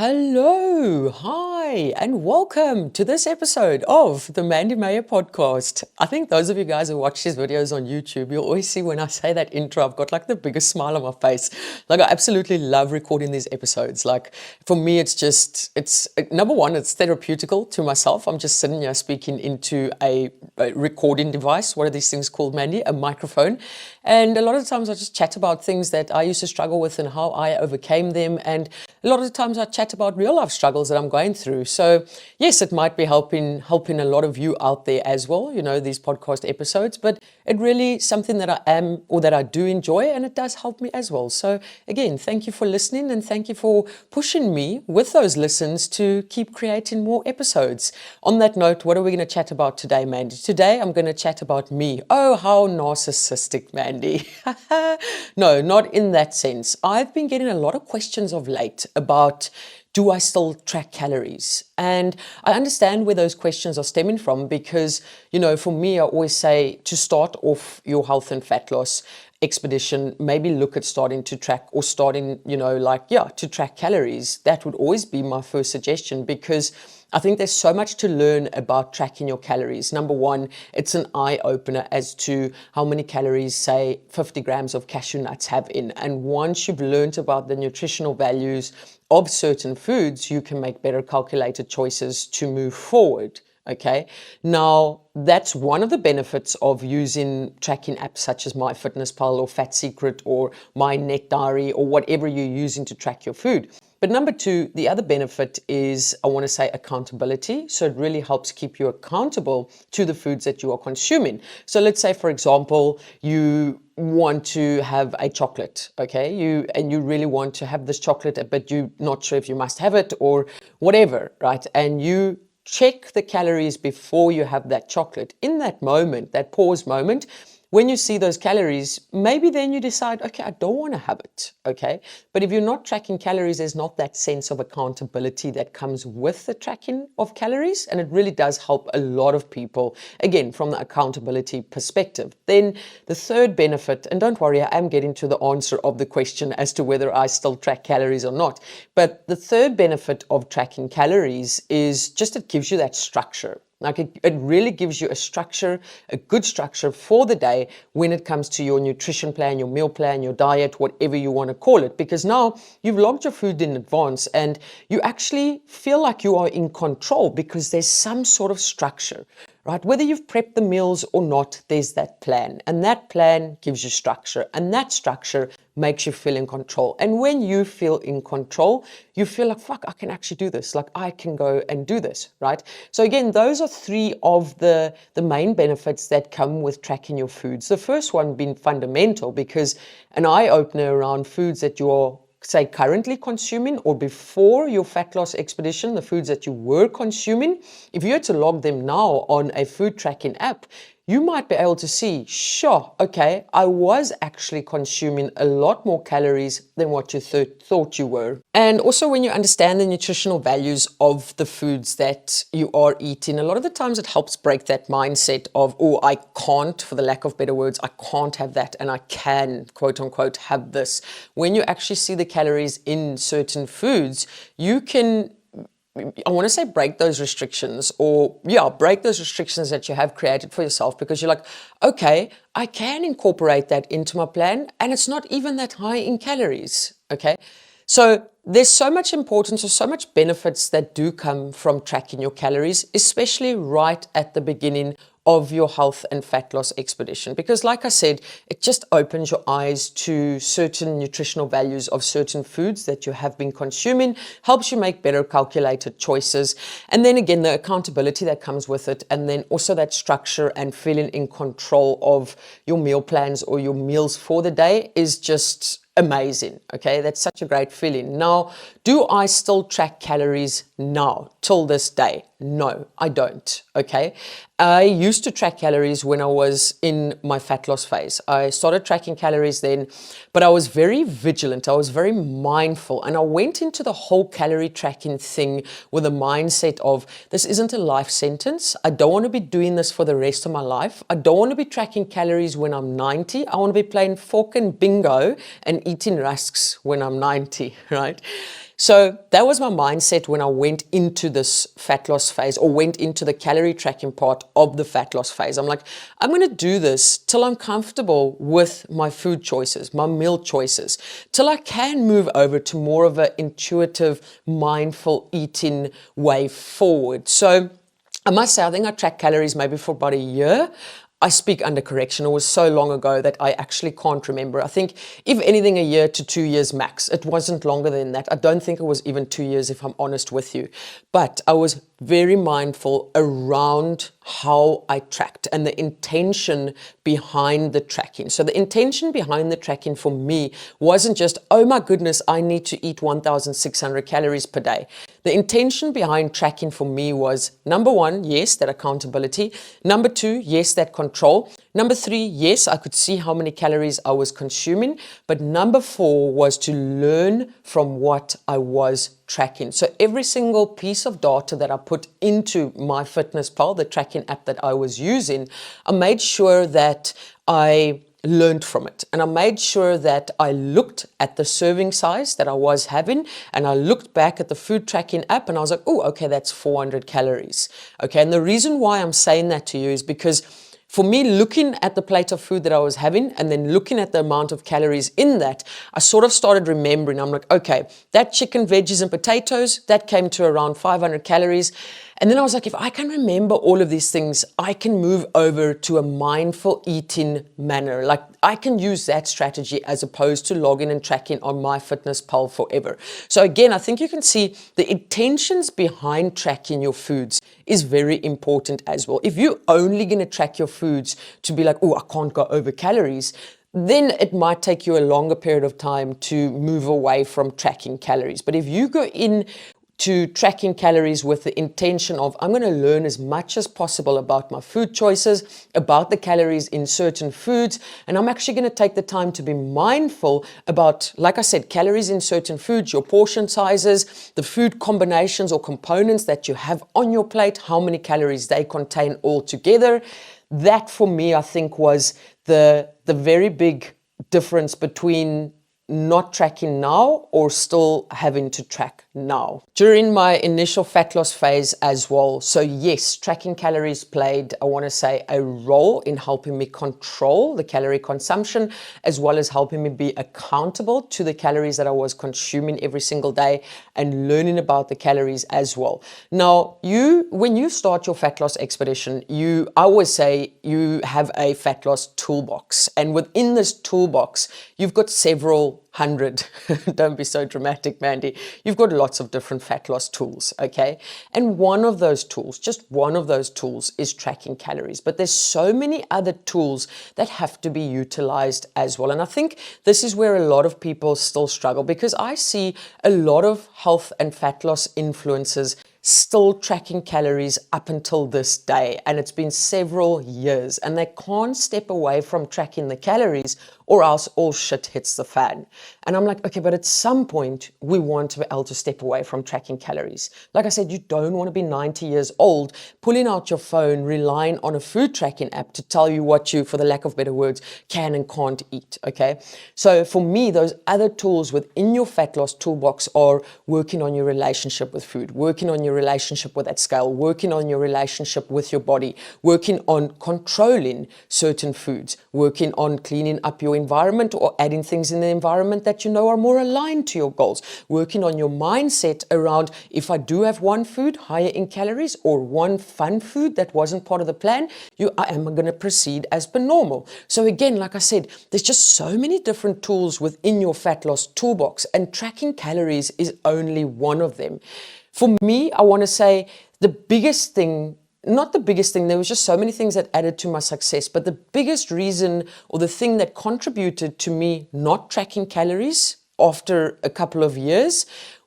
Hello, hi, and welcome to this episode of the Mandy Meyer Podcast. I think those of you guys who watch these videos on YouTube, you'll always see when I say that intro, I've got like the biggest smile on my face. Like I absolutely love recording these episodes. Like for me, it's number one, it's therapeutical to myself. I'm just sitting here speaking into a recording device. What are these things called, Mandy? A microphone. And a lot of the times I just chat about things that I used to struggle with and how I overcame them. And a lot of the times I chat about real life struggles that I'm going through. So yes, it might be helping a lot of you out there as well, these podcast episodes, but it really something that I am or that I do enjoy, and it does help me as well. So again, thank you for listening, and thank you for pushing me with those listens to keep creating more episodes. On that note, what are we going to chat about today, Mandy? Today I'm going to chat about me. Oh, how narcissistic, Mandy. No, not in that sense. I've been getting a lot of questions of late about, do I still track calories? And I understand where those questions are stemming from because, for me, I always say to start off your health and fat loss expedition, maybe look at starting to track or to track calories. That would always be my first suggestion because I think there's so much to learn about tracking your calories. Number one, it's an eye-opener as to how many calories, say, 50 grams of cashew nuts have in. And once you've learned about the nutritional values of certain foods, you can make better calculated choices to move forward. Okay. Now, that's one of the benefits of using tracking apps such as MyFitnessPal or Fat Secret or My Net Diary or whatever you're using to track your food. But number two, the other benefit is, I want to say, accountability. So it really helps keep you accountable to the foods that you are consuming. So let's say, for example, you want to have a chocolate, okay? You really want to have this chocolate, but you're not sure if you must have it or whatever, right? And you check the calories before you have that chocolate. In that moment, that pause moment, when you see those calories, maybe then you decide, okay, I don't want to have it, okay? But if you're not tracking calories, there's not that sense of accountability that comes with the tracking of calories. And it really does help a lot of people, again, from the accountability perspective. Then the third benefit, and don't worry, I am getting to the answer of the question as to whether I still track calories or not. But the third benefit of tracking calories is just it gives you that structure. Like it really gives you a structure, a good structure for the day when it comes to your nutrition plan, your meal plan, your diet, whatever you want to call it. Because now you've logged your food in advance and you actually feel like you are in control because there's some sort of structure, right? Whether you've prepped the meals or not, there's that plan. And that plan gives you structure. And that structure makes you feel in control. And when you feel in control, you feel like, fuck, I can actually do this. Like I can go and do this, right? So again, those are three of the main benefits that come with tracking your foods. The first one being fundamental because an eye-opener around foods that you're say currently consuming or before your fat loss expedition, the foods that you were consuming, if you had to log them now on a food tracking app, you might be able to see, sure, okay, I was actually consuming a lot more calories than what you thought you were. And also when you understand the nutritional values of the foods that you are eating, a lot of the times it helps break that mindset of, oh, I can't, for the lack of better words, I can't have that and I can, quote unquote, have this. When you actually see the calories in certain foods, you can, I want to say break those restrictions break those restrictions that you have created for yourself because you're like, okay, I can incorporate that into my plan and it's not even that high in calories, okay? So there's so much importance or so much benefits that do come from tracking your calories, especially right at the beginning of your health and fat loss expedition. Because like I said, it just opens your eyes to certain nutritional values of certain foods that you have been consuming, helps you make better calculated choices. And then again, the accountability that comes with it. And then also that structure and feeling in control of your meal plans or your meals for the day is just amazing. Okay, that's such a great feeling. Now, do I still track calories now till this day? No, I don't. Okay, I used to track calories when I was in my fat loss phase. I started tracking calories then, but I was very vigilant. I was very mindful, and I went into the whole calorie tracking thing with a mindset of, this isn't a life sentence. I don't want to be doing this for the rest of my life. I don't want to be tracking calories when I'm 90. I want to be playing fork and bingo and eating rusks when I'm 90, right? So that was my mindset when I went into this fat loss phase, or went into the calorie tracking part of the fat loss phase. I'm like, I'm going to do this till I'm comfortable with my food choices, my meal choices, till I can move over to more of an intuitive, mindful eating way forward. So I must say, I think I tracked calories maybe for about a year. I speak under correction. It was so long ago that I actually can't remember. I think, if anything, a year to 2 years max. It wasn't longer than that. I don't think it was even 2 years, if I'm honest with you. But I was very mindful around how I tracked and the intention behind the tracking. So the intention behind the tracking for me wasn't just, oh my goodness, I need to eat 1,600 calories per day. The intention behind tracking for me was, number one, yes, that accountability. Number two, yes, that control. Number three, yes, I could see how many calories I was consuming. But number four was to learn from what I was tracking. So every single piece of data that I put into MyFitnessPal, the tracking app that I was using, I made sure that I learned from it. And I made sure that I looked at the serving size that I was having, and I looked back at the food tracking app, and I was like, oh, okay, that's 400 calories. Okay, and the reason why I'm saying that to you is because for me, looking at the plate of food that I was having and then looking at the amount of calories in that, I sort of started remembering. I'm like, okay, that chicken, veggies, and potatoes, that came to around 500 calories. And then I was like, if I can remember all of these things, I can move over to a mindful eating manner. Like, I can use that strategy as opposed to logging and tracking on MyFitnessPal forever. So again, I think you can see the intentions behind tracking your foods is very important as well. If you're only going to track your foods to be like, oh, I can't go over calories, then it might take you a longer period of time to move away from tracking calories. But if you go in to tracking calories with the intention of, I'm going to learn as much as possible about my food choices, about the calories in certain foods, and I'm actually going to take the time to be mindful about, like I said, calories in certain foods, your portion sizes, the food combinations or components that you have on your plate, how many calories they contain altogether. That for me, I think, was the very big difference between not tracking now or still having to track now. During my initial fat loss phase as well, so yes, tracking calories played, I want to say, a role in helping me control the calorie consumption, as well as helping me be accountable to the calories that I was consuming every single day and learning about the calories as well. Now, when you start your fat loss expedition, I always say you have a fat loss toolbox, and within this toolbox, you've got several hundred, don't be so dramatic, Mandy. You've got lots of different fat loss tools, okay? And one of those tools, just one of those tools, is tracking calories. But there's so many other tools that have to be utilized as well. And I think this is where a lot of people still struggle, because I see a lot of health and fat loss influencers still tracking calories up until this day, and it's been several years, and they can't step away from tracking the calories or else all shit hits the fan. And I'm like, okay, but at some point we want to be able to step away from tracking calories. Like I said, you don't want to be 90 years old pulling out your phone, relying on a food tracking app to tell you what you, for the lack of better words, can and can't eat, okay? So for me, those other tools within your fat loss toolbox are working on your relationship with food, working on your relationship with that scale, working on your relationship with your body, working on controlling certain foods, working on cleaning up your environment or adding things in the environment that you know are more aligned to your goals, working on your mindset around, if I do have one food higher in calories or one fun food that wasn't part of the plan, I am going to proceed as per normal. So again, like I said, there's just so many different tools within your fat loss toolbox, and tracking calories is only one of them. For me, I want to say the biggest thing, not the biggest thing, there was just so many things that added to my success, but the biggest reason, or the thing that contributed to me not tracking calories after a couple of years,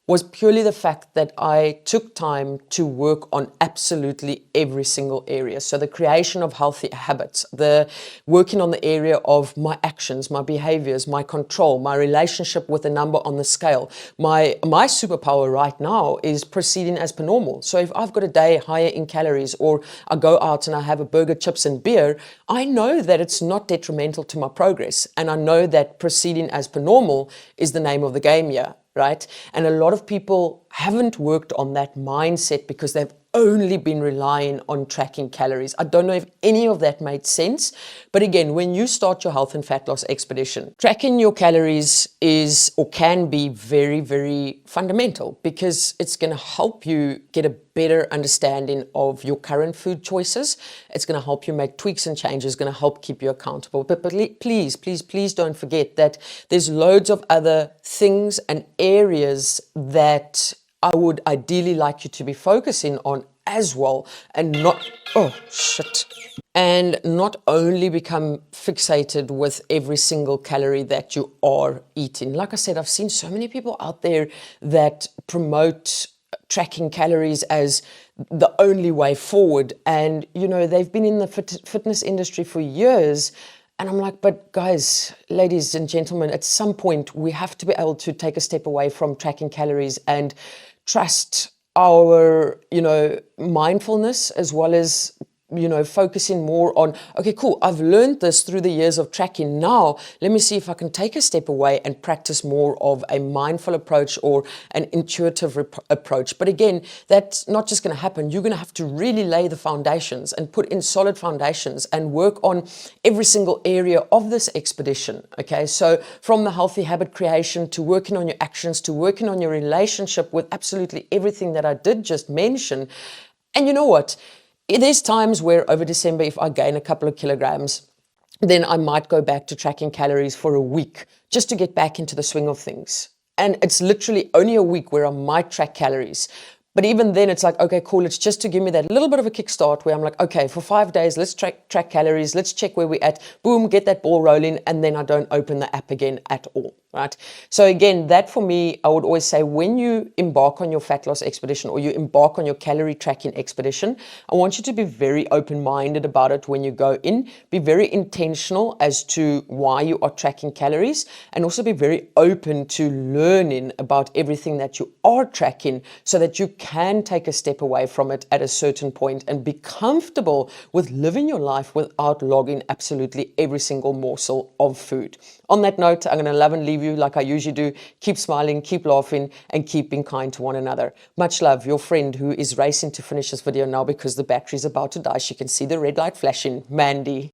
was purely the fact that I took time to work on absolutely every single area. So the creation of healthy habits, the working on the area of my actions, my behaviors, my control, my relationship with the number on the scale. My superpower right now is proceeding as per normal. So if I've got a day higher in calories, or I go out and I have a burger, chips and beer, I know that it's not detrimental to my progress. And I know that proceeding as per normal is the name of the game here. right? And a lot of people haven't worked on that mindset because they've only been relying on tracking calories. I don't know if any of that made sense. But again, when you start your health and fat loss expedition, tracking your calories is or can be very, very fundamental because it's going to help you get a better understanding of your current food choices. It's going to help you make tweaks and changes, going to help keep you accountable. But please, please, please don't forget that there's loads of other things and areas that I would ideally like you to be focusing on as well, and not, oh shit, and not only become fixated with every single calorie that you are eating. Like I said, I've seen so many people out there that promote tracking calories as the only way forward. And, you know, they've been in the fitness industry for years. And I'm like, but guys, ladies and gentlemen, at some point we have to be able to take a step away from tracking calories and trust our, mindfulness, as well as, focusing more on, okay, cool, I've learned this through the years of tracking. Now, let me see if I can take a step away and practice more of a mindful approach or an intuitive approach. But again, that's not just going to happen. You're going to have to really lay the foundations and put in solid foundations and work on every single area of this expedition. Okay, so from the healthy habit creation to working on your actions to working on your relationship with absolutely everything that I did just mention. And you know what? There's times where over December, if I gain a couple of kilograms, then I might go back to tracking calories for a week just to get back into the swing of things. And it's literally only a week where I might track calories. But even then it's like, okay, cool. It's just to give me that little bit of a kickstart where I'm like, okay, for 5 days, let's track calories. Let's check where we're at. Boom, get that ball rolling. And then I don't open the app again at all, right? So again, that for me, I would always say when you embark on your fat loss expedition or you embark on your calorie tracking expedition, I want you to be very open-minded about it when you go in. Be very intentional as to why you are tracking calories, and also be very open to learning about everything that you are tracking so that you can take a step away from it at a certain point and be comfortable with living your life without logging absolutely every single morsel of food. On that note, I'm going to love and leave you like I usually do. Keep smiling, keep laughing, and keep being kind to one another. Much love, your friend who is racing to finish this video now because the battery's about to die. She can see the red light flashing, Mandy.